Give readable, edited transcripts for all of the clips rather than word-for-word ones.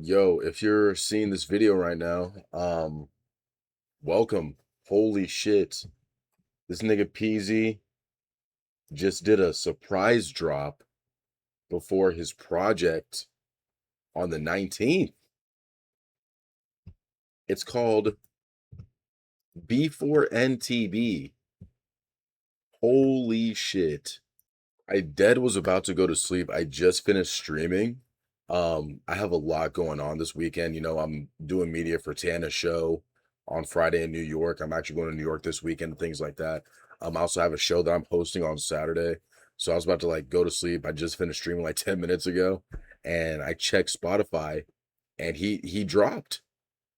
Yo, if you're seeing this video right now, welcome. Holy shit. This nigga Peasy just did a surprise drop before his project on the 19th. It's called B4NTB. Holy shit. I dead was about to go to sleep. I just finished streaming. I have a lot going on this weekend. I'm doing media for Tana's show on Friday in New York. I'm actually going to New York this weekend, things like that. I also have a show that I'm hosting on Saturday. So I was about to like go to sleep. I just finished streaming like 10 minutes ago, and I checked Spotify, and he dropped.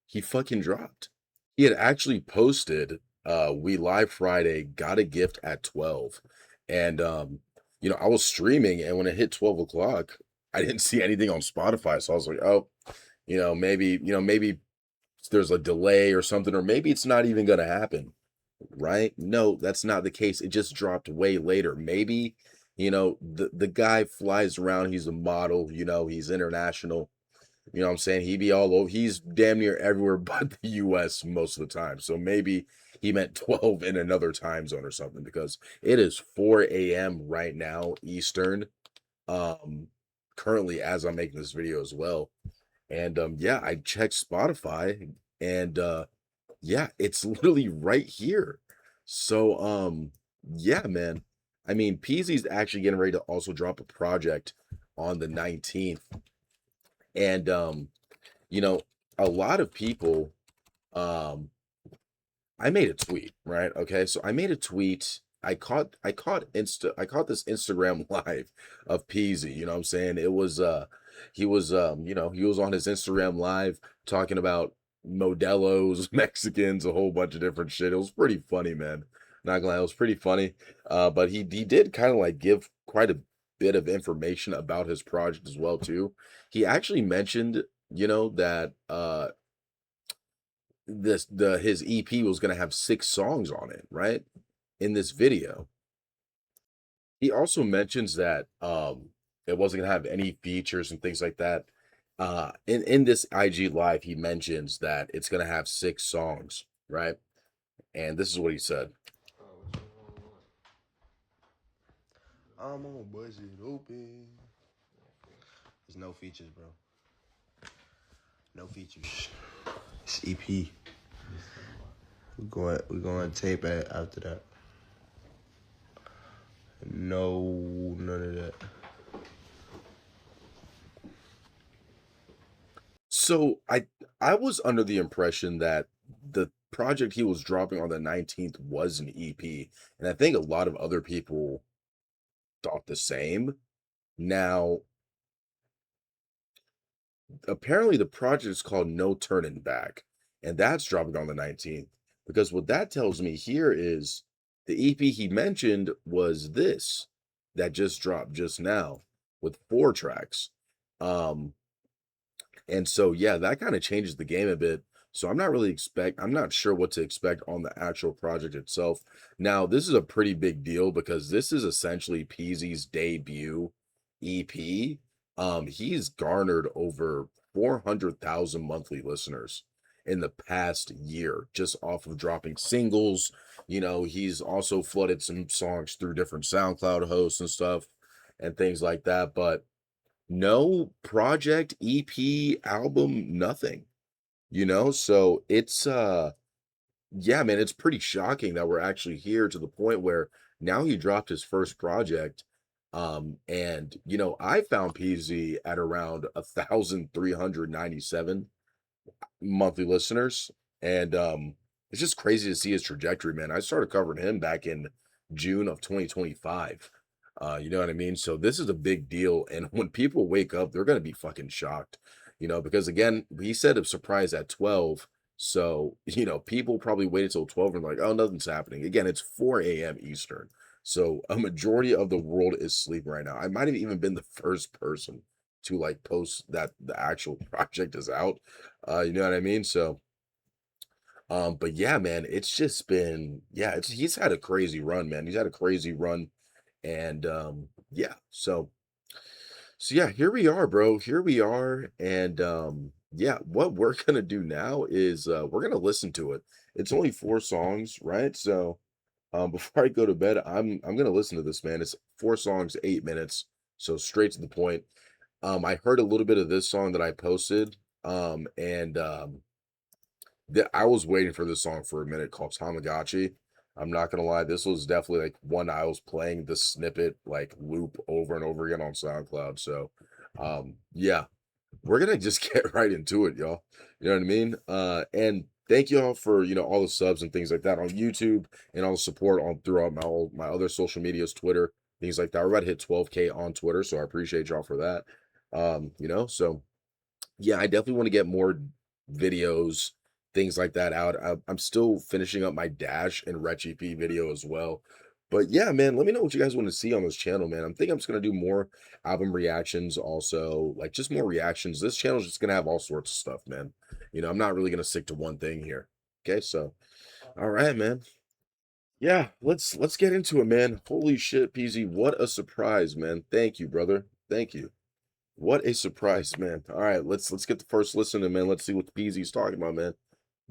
He fucking dropped. He had actually posted we live Friday, got a gift at 12. And I was streaming, and when it hit 12 o'clock, I didn't see anything on Spotify. So I was like, oh, maybe there's a delay or something, or maybe it's not even gonna happen. Right? No, that's not the case. It just dropped way later. Maybe, the guy flies around, he's a model, he's international. You know what I'm saying? He be all over. He's damn near everywhere but the US most of the time. So maybe he meant 12 in another time zone or something, because it is 4 a.m. right now Eastern. Um Currently as I'm making this video as well. And yeah, I checked Spotify, and yeah, it's literally right here. So yeah, man. I mean, Peasy's actually getting ready to also drop a project on the 19th. And you know, a lot of people, um, I made a tweet, right? Okay, so I made a tweet. I caught this Instagram live of Peasy, you know what I'm saying? It was he was he was on his Instagram live talking about Modelos, Mexicans, a whole bunch of different shit. It was pretty funny, man. Not gonna lie, it was pretty funny. But he did kind of like give quite a bit of information about his project as well too. He actually mentioned, that his EP was gonna have 6 songs on it, right? In this video. He also mentions that, it wasn't gonna have any features and things like that. In this IG live, he mentions that it's gonna have 6 songs, right? And this is what he said. Oh, what you want? I'm on bust it open. There's no features, bro. No features. It's EP. We're going to tape it after that. No, none of that. So I was under the impression that the project he was dropping on the 19th was an EP, and I think a lot of other people thought the same. Now, apparently the project is called No Turning Back, and that's dropping on the 19th. Because what that tells me here is the EP he mentioned was this that just dropped just now with 4 tracks. Um, and so yeah, that kind of changes the game a bit. So I'm not sure what to expect on the actual project itself. Now, this is a pretty big deal because this is essentially Peasy's debut EP. He's garnered over 400,000 monthly listeners in the past year just off of dropping singles. He's also flooded some songs through different SoundCloud hosts and stuff and things like that. But no project, EP, album, nothing. So it's yeah, man, it's pretty shocking that we're actually here to the point where now he dropped his first project. And I found PZ at around 1,397 monthly listeners. And it's just crazy to see his trajectory, man. I started covering him back in June of 2025. You know what I mean? So this is a big deal. And when people wake up, they're gonna be fucking shocked, because again, he said a surprise at 12. So, people probably waited till 12 and like, oh, nothing's happening. Again, it's 4 a.m. Eastern. So a majority of the world is sleeping right now. I might have even been the first person to like post that the actual project is out. You know what I mean? So but yeah, man, it's just been, yeah, he's had a crazy run, man. He's had a crazy run. And yeah, So yeah, here we are, bro. Here we are. And yeah, what we're gonna do now is we're gonna listen to it. It's only 4 songs, right? So before I go to bed, I'm gonna listen to this, man. It's 4 songs, 8 minutes, so straight to the point. I heard a little bit of this song that I posted, and I was waiting for this song for a minute called Tamagotchi. I'm not gonna lie, this was definitely like one I was playing the snippet like loop over and over again on SoundCloud. So yeah, we're gonna just get right into it, y'all. You know what I mean? And thank y'all for all the subs and things like that on YouTube and all the support on throughout my other social medias, Twitter, things like that. We're about to hit 12K on Twitter, so I appreciate y'all for that. So yeah, I definitely want to get more videos, things like that out. I'm still finishing up my Dash and Rec EP video as well. But yeah, man, let me know what you guys want to see on this channel, man. I'm thinking I'm just gonna do more album reactions, also like just more reactions. This channel is just gonna have all sorts of stuff, man. I'm not really gonna stick to one thing here. Okay, so all right, man. Yeah, let's get into it, man. Holy shit, PZ, what a surprise, man. Thank you, brother. Thank you. What a surprise, man. All right, let's get the first listen to, man. Let's see what the PZ's talking about, man.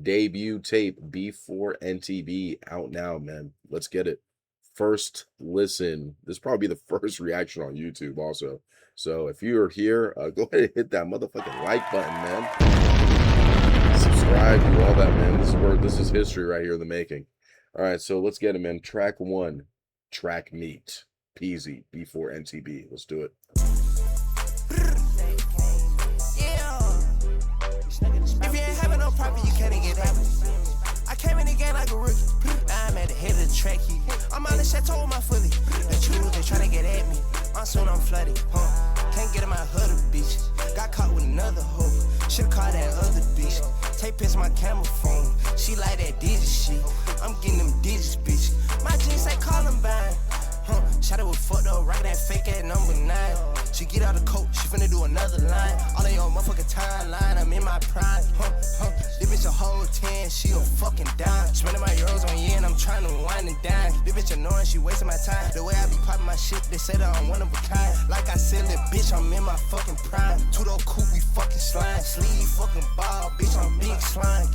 Debut tape B4NTB out now, man. Let's get it. First listen. This probably be the first reaction on YouTube also. So if you're here, go ahead and hit that motherfucking like button, man. Subscribe, do all that, man. This is history right here in the making. All right, so let's get it, man. Track 1, Track Meet. PZ B4NTB. Let's do it. You can't get that. I came in the game like a rookie. Now I'm at the head of the track. I'm on the chateau with my fully. The truth, they tryna get at me. Soon I'm flooded, Can't get in my hood, bitch. Got caught with another hoe. Should've caught that other bitch. Take piss my camera phone. She like that digit shit. I'm getting them digits, bitch. My jeans say Columbine. Shot it with fucked up, right that fake at number 9. She get out of coat, she finna do another line. All in your motherfucking timeline, I'm in my prime. This bitch a whole 10, she a fucking dime. Spending my euros on yen, I'm trying to wind and dine. This bitch annoying, she wasting my time. The way I be popping my shit, they say that I'm one of a kind. Like I said, little bitch, I'm in my fucking prime. Two-door coupe, we fucking slime. Sleeve fucking ball, bitch, I'm big slime.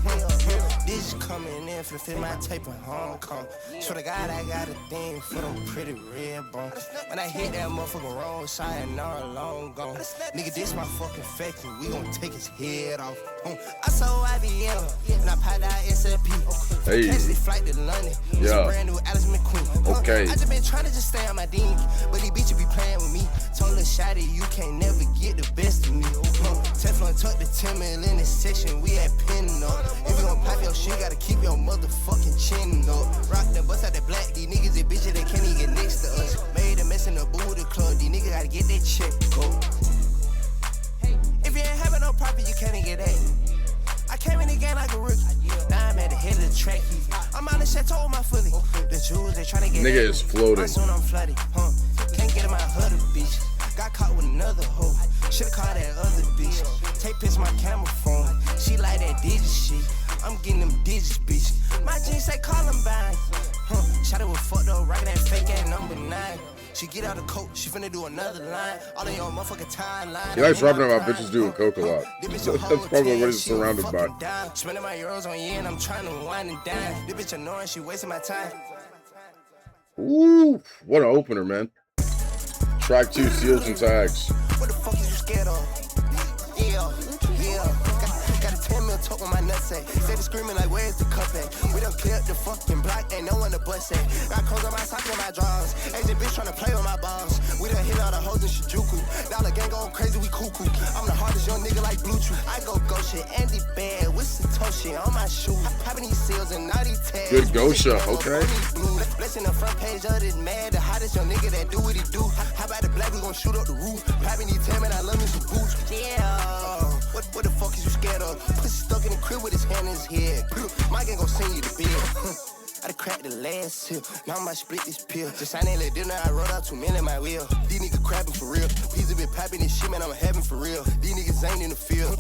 This coming in, for fit my tape in Hong Kong. Swear to God, I got a thing for them pretty red bones. When I hit that motherfucking wrong side, and I'm long gone. Nigga, this my fucking factory, we gon' take his head off. I saw IBM, and I popped out SLP. Hey. Catch the flight to London. Yeah. Brand new Alice McQueen. Okay. I just been trying to just stay on my ding, but these bitches be playing with me. Told her shawty, you can't never get the best of me. Teflon tuck the 10 mil in this section, we at pinning up. If you gon' pop your shit, gotta keep your motherfucking chin up. Rock the bust out the black, these niggas and bitches, they can't even get next to us. Made a mess in the booty club, these niggas gotta get their check go. If you ain't having no profit, you can't get that. I came in the game like a rookie. Now I'm at the head of the track. I'm on the chateau with my fully. The jewels, they tryna get Nigga is floating. Soon I'm flooded, Can't get in my hood, bitch. Got caught with another hoe. Should've caught that other bitch. Take piss my camera phone. She like that digit shit. I'm getting them digits, bitch. My jeans say Columbine. Shot it with fucked up, right that fake at number 9. She get out of coat, she finna do another line. All in your motherfucking timeline. He likes rapping about bitches doing coke a lot. That's probably what he's surrounded by. Spending my euros on yen, I'm trying to wind and dine. This bitch annoying, she wasting my time. Ooh, what an opener, man. Track 2, Seals and Tags. What the fuck is you scared of? Yeah. Got a 10 mil talk on my nutsack. Steady screaming like, where's the cup at? We done cleared the fucking block, ain't no one to bust at. Got clothes on my socks and my drawers. Asian bitch tryna play with my balls. We done hit all the hoes in Shinjuku. Dollar gang going crazy, we cuckoo. I'm the hardest young nigga like Bluetooth. I go shit, Andy Bad with Satoshi on my shoe. Popping these seals and naughty tags. Good Gosha, okay. Blessing the front page of this mad. The hottest young nigga that do what he do. How about the black, we gon' shoot up the roof. Popping these 10 man, I love me some boots. Yeah. What the fuck is you scared of? Pussy stuck in the crib with his hand in his head. My gang gon' send you the bill. I done cracked the last hill. Now I might split this pill. Just sign in like dinner, I wrote out 2 million in my wheel. These niggas crapping for real. Pizza been popping this shit, man, I'm having for real. These niggas ain't in the field.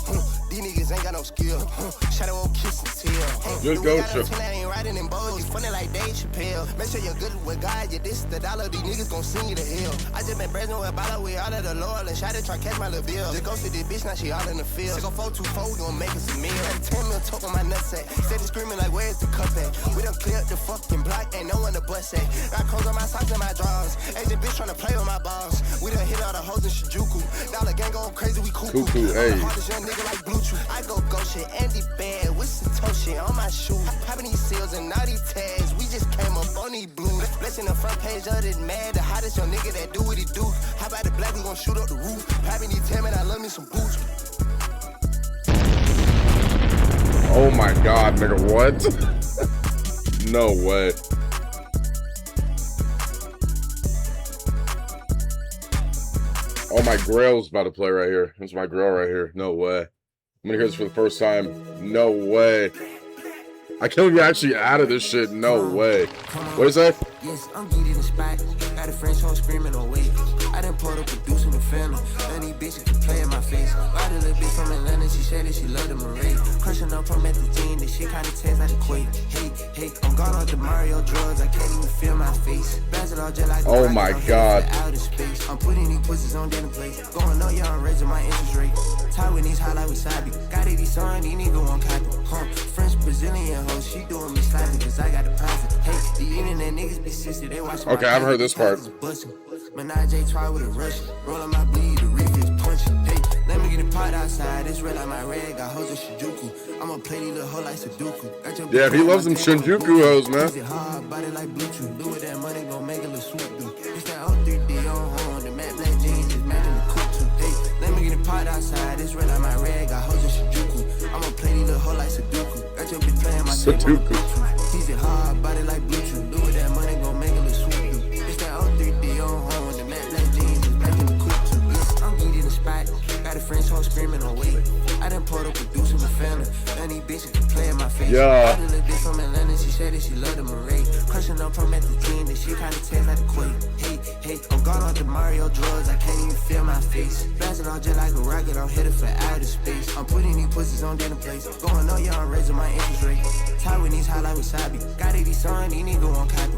These These niggas ain't got no skill. Shadow old kiss and tell. Good go, Chip. Ain't riding in bows. You funny like Dave Chappelle. Make sure you're good with God. You this the dollar. These niggas gon' send you to hell. I just been brazen with a bottle. We all of the Lord. And shot it, try catch my little bill. Just go see this bitch. Now she all in the field. She go 424. We gon' make us a meal. 10 mil talk on my nutsack. Steady screaming like where's the cup at? We done clear up the fucking block. Ain't no one to bust at. Got clothes on my socks and my drawers. Asian bitch tryna play with my balls. We done hit all the hoes in Shinjuku. Dollar gang going crazy. We cuckoo. Hey. Young nigga like Bluetooth. I go shit, Andy bad with some shit on my shoe. Popping these seals and naughty tags. We just came up on these blues. Blessing the front page of this mad. The hottest young nigga that do what he do. How about the black? We gon' shoot up the roof. Popping these 10 I love me some boots. Oh my god, nigga, what? No way. Oh, my Grail's about to play right here. That's my Grail right here. No way. I'm gonna hear this for the first time. No way. I can't be actually out of this shit. No way. What is that? Yes, I'm getting the spot. Got a French home screaming on wait. I done pulled up producing the phantom. None these bitches can play in my face. Why the little bitch from Atlanta? She said that she loved the Marie. Crushing up from methazine. This shit kinda tastes like a quake. Hey, I'm gone off the Mario drugs. I can't even feel my face. Bouncing all jet like oh my god. Outer space. I'm putting these pussies on dinner plates. Going up, y'all raising my interest rate. Tie with these hot like wasabi. Got it, these son, these niggas won't copy. French Brazilian hoe, she doing me slightly cause I got the profit. Hey, the internet niggas be sister, they watch my okay, I haven't heard this part. Menage try with a rush. Rolling my bleed, the reef is punching. Hey, let me get a pot outside. It's red like my red, got hoes in Shinjuku. I'ma play these little hoe like Sudoku. Yeah, he loves them Shinjuku hoes, man. Hard, body like Bluetooth. Do with that money, gon' make a little swoop do. It's that 03D on home. The matte black jeans is matching the coupe too. Hey, let me get a pot outside. It's red like my red, got hoes in Shinjuku. I'ma play these little hoe like Sudoku. Got your bitch playing my Sudoku. He's a hard body like Bluetooth. Do with that money, gon' make a little swoop do. It's that 03D on home. The matte black jeans is matching the coupe too. Yes, I'm getting the spot. Got a French home screaming on wait. I done pulled up producing the phantom. None these bitches can play in my face. Yeah. Got a little bitch from Atlanta. She said that she loved the Marie. Crushing up from methazine. This shit kinda tastes like a quake. Hey, I'm gone off the Mario drugs. I can't even feel my face. Bouncing all jet like a rocket. I'm headed for outer space. I'm putting these pussies on dinner plates. Going up, y'all raising my interest rate. Tie with these hot like wasabi. Got it, these son, these niggas won't copy.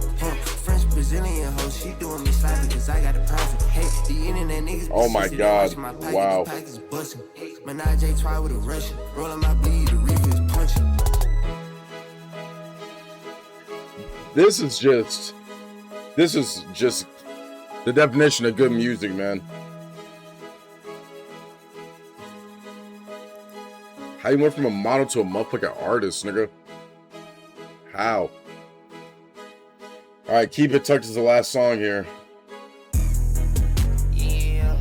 French Brazilian hoe, she doing me sloppy cause I got the profit. Hey, the internet niggas be oh my sister, god. Wow. Menage try with a Russian. Rolling my bleed, the reef is punching. This is just the definition of good music, man. How you went from a model to a motherfucking artist, nigga? How? Alright, Keep It Tucked is the last song here. Yeah.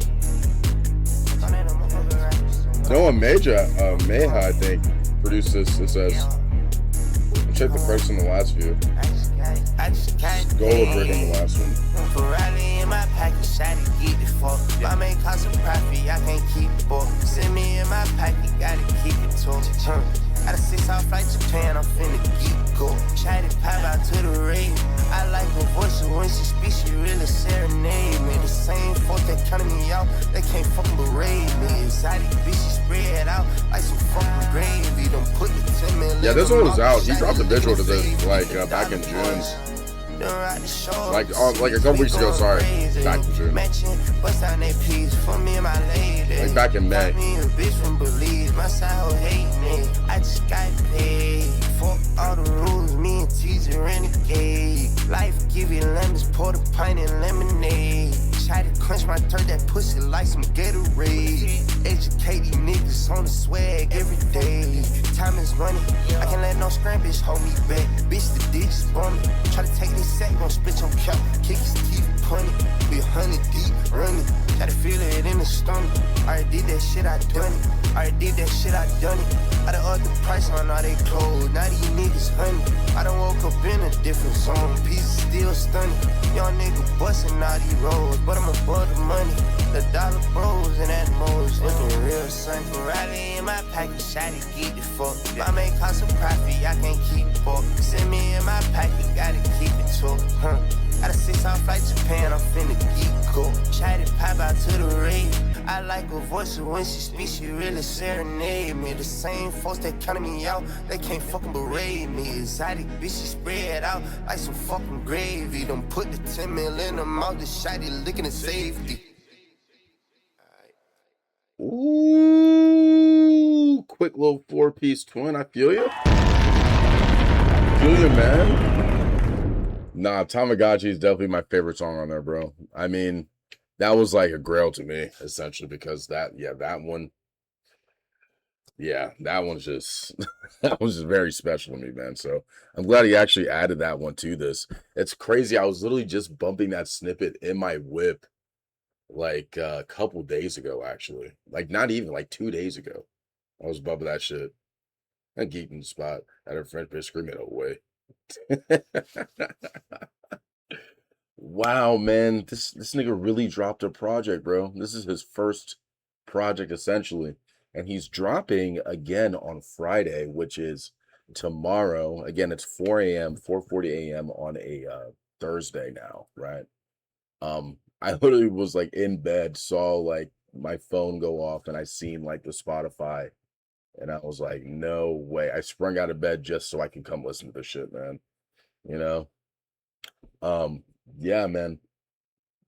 Noah Meha, I think, produced this. It says. Check the first and the last few. Gold brick on the last one. Ferrari in my pocket, shot it, get it for. I may cost a profit, I can't keep it for. Send me in my pocket, gotta keep it to. Got a 6-hour flight to Japan, I'm finna get go. Shot it, pop out to the rave. I like her voice, so when she speaks, she really serenade me. The same folk that counted me out, they can't fucking berate me. Exotic bitch, she spread out like some fucking gravy. Don't put the 10 million. Yeah, this one was out. He dropped a visual to this like back in June. Like a couple weeks ago, sorry. Back in June. Like back in May. I just got paid. Fuck all the rules, me and Teaser renegade. Life give you lemons, pour the pint in lemonade. Try to clench my throat, that pussy like some Gatorade. Educate these niggas on the swag every day. Time is money, I can't let no scram bitch hold me back. Bitch, the digits on me. Try to take this sack, gon' spit your cap. Kick his teeth, punny. Be 100 deep, running. Try to feel it in the stomach. Already did that shit, I done it. Already did that shit, I done it. I done upped the price on all they clothes. Now these niggas honey. I done woke up in a different zone. Pieces still stunning. Young nigga bustin' all these roads, but I'm above the money. The dollar bros and that moves looking real son. Ferrari in my pocket, shotty geek the fuck. I make cost some profit, I can't keep up. Send me in my pocket, gotta keep it took. Got a 6-hour flight to Japan, I'm finna geek cool. Try to pop out to the raid. I like her voice, so when she speaks, she really serenade me. The same folks that counted me out, they can't fucking berate me. Exotic bitches spread out like some fucking gravy. Done put the 10 mil in the mouth, the shotty licking in safety. Ooh, quick little 4-piece twin. I feel you. Feel you, man. Nah, Tamagotchi is definitely my favorite song on there, bro. I mean, that was like a grail to me, essentially, because that one's just that was just very special to me, man. So I'm glad he actually added that one to this. It's crazy. I was literally just bumping that snippet in my whip like a couple days ago, actually. Like not even like 2 days ago. I was bumping that shit. A geeking spot at a French bitch screaming away. Wow, man, this nigga really dropped a project, bro. This is his first project essentially, and he's dropping again on Friday, which is tomorrow. Again, it's 4 a.m., 4:40 a.m. on a Thursday now, right? I literally was like in bed, saw like my phone go off, and I seen like the Spotify, and I was like, no way. I sprung out of bed just so I can come listen to this shit, man. You know? Um, yeah, man.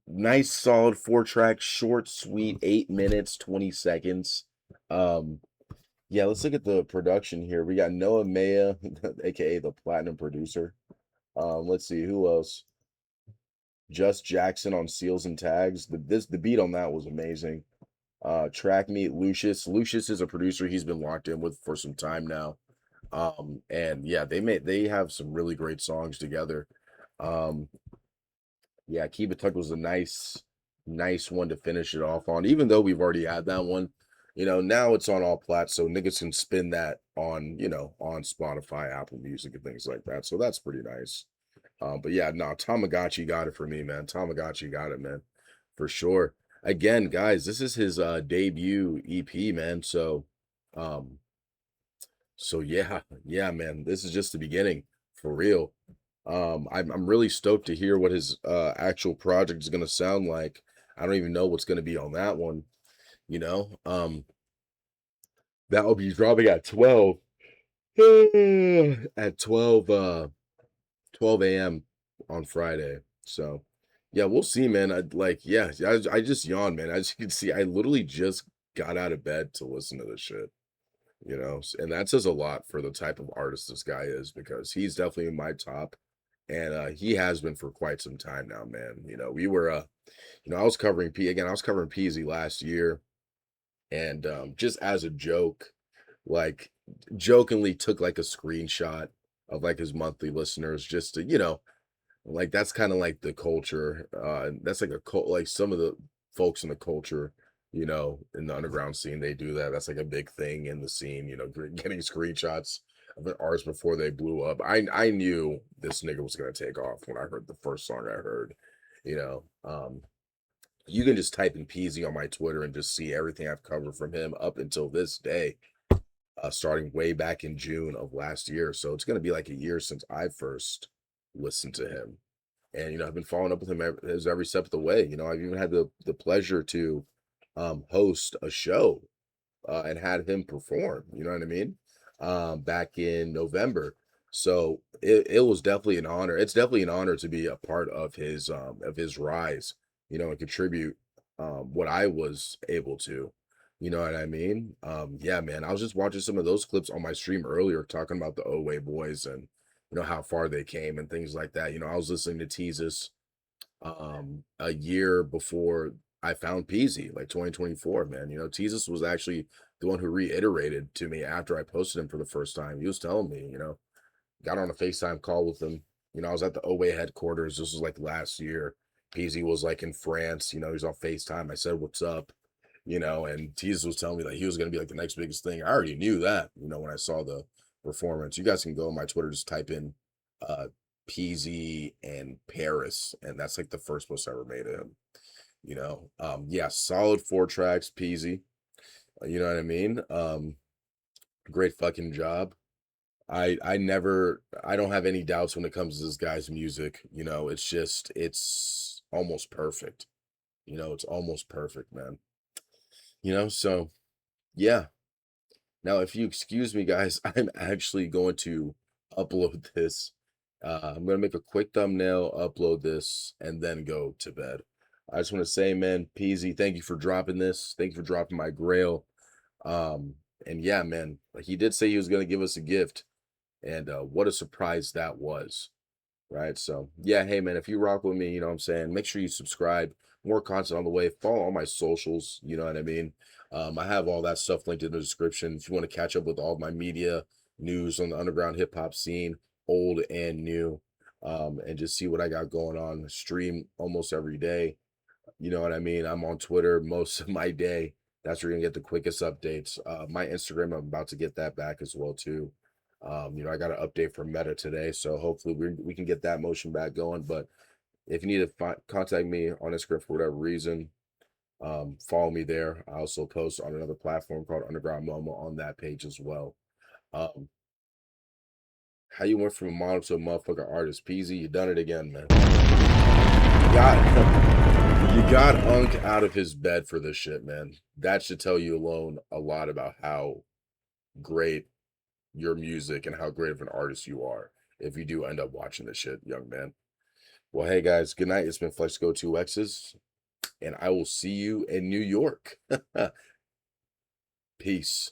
Nice solid 4-track, short, sweet, 8 minutes, 20 seconds. Yeah, let's look at the production here. We got Noah Maya, aka the platinum producer. Let's see who else. Just Jackson on Seals and Tags. The beat on that was amazing. Track meet Lucius. Lucius is a producer he's been locked in with for some time now. And yeah, they have some really great songs together. Yeah, Keep It Tucked was a nice one to finish it off on. Even though we've already had that one, now it's on all plats, so niggas can spin that on, on Spotify, Apple Music, and things like that. So that's pretty nice. But yeah, no, Tamagotchi got it for me, man. Tamagotchi got it, man, for sure. Again, guys, this is his debut EP, man. Um, so yeah, man, this is just the beginning for real. I'm really stoked to hear what his actual project is gonna sound like. I don't even know what's gonna be on that one, you know. That will be dropping at 12 at 12 a.m. on Friday. So yeah, we'll see, man. I just yawned, man. As you can see, I literally just got out of bed to listen to this shit. And that says a lot for the type of artist this guy is, because he's definitely in my top, and he has been for quite some time now, man. We were I was covering I was covering Peasy last year, and just as a joke, like jokingly took like a screenshot of like his monthly listeners, just to, like that's kind of like the culture. That's like a cult, like some of the folks in the culture, in the underground scene, they do that. That's like a big thing in the scene, getting screenshots of an artist before they blew up. I knew this nigga was gonna take off when I heard the first song I heard. You know, you can just type in Peasy on my Twitter and just see everything I've covered from him up until this day, starting way back in June of last year. So it's gonna be like a year since I first listened to him. And I've been following up with him every step of the way. I've even had the pleasure to host a show and had him perform, you know what I mean? Back in November. So it was definitely an honor. It's definitely an honor to be a part of his rise, and contribute what I was able to. You know what I mean? Yeah, man. I was just watching some of those clips on my stream earlier, talking about the Oway boys and how far they came and things like that. I was listening to Teezus a year before I found Peasy, like 2024, man. Teezus was actually the one who reiterated to me after I posted him for the first time. He was telling me, got on a FaceTime call with him. I was at the Oway headquarters. This was like last year. Peasy was like in France, he's on FaceTime. I said, "What's up?" And Teezus was telling me that he was going to be like the next biggest thing. I already knew that, when I saw the performance. You guys can go on my Twitter, just type in Peasy and Paris, and that's like the first post I ever made of him. you know. Yeah, solid 4 tracks, peasy. You know what I mean? Great fucking job. I don't have any doubts when it comes to this guy's music. You know, it's almost perfect. You know, it's almost perfect, man. You know, so yeah. Now, if you excuse me, guys, I'm actually going to upload this. I'm gonna make a quick thumbnail, upload this, and then go to bed. I just want to say, man, Peasy, thank you for dropping this. Thank you for dropping my grail. And yeah, man, like he did say he was gonna give us a gift, and what a surprise that was. Right. So yeah, hey man, if you rock with me, you know what I'm saying, make sure you subscribe. More content on the way. Follow all my socials, you know what I mean? I have all that stuff linked in the description. If you want to catch up with all my media news on the underground hip hop scene, old and new, and just see what I got going on. Stream almost every day. You know what I mean? I'm on Twitter most of my day. That's where you're gonna get the quickest updates. My Instagram, I'm about to get that back as well too. You know, I got an update from Meta today, so hopefully we can get that motion back going. But if you need to contact me on Instagram for whatever reason, follow me there. I also post on another platform called Underground Momo on that page as well. Um, how you went from a model to a motherfucking artist, Peasy? You done it again, man. You got Unk out of his bed for this shit, man. That should tell you alone a lot about how great your music and how great of an artist you are if you do end up watching this shit, young man. Well, hey guys, good night. It's been Flexxico 2X's, and I will see you in New York. Peace.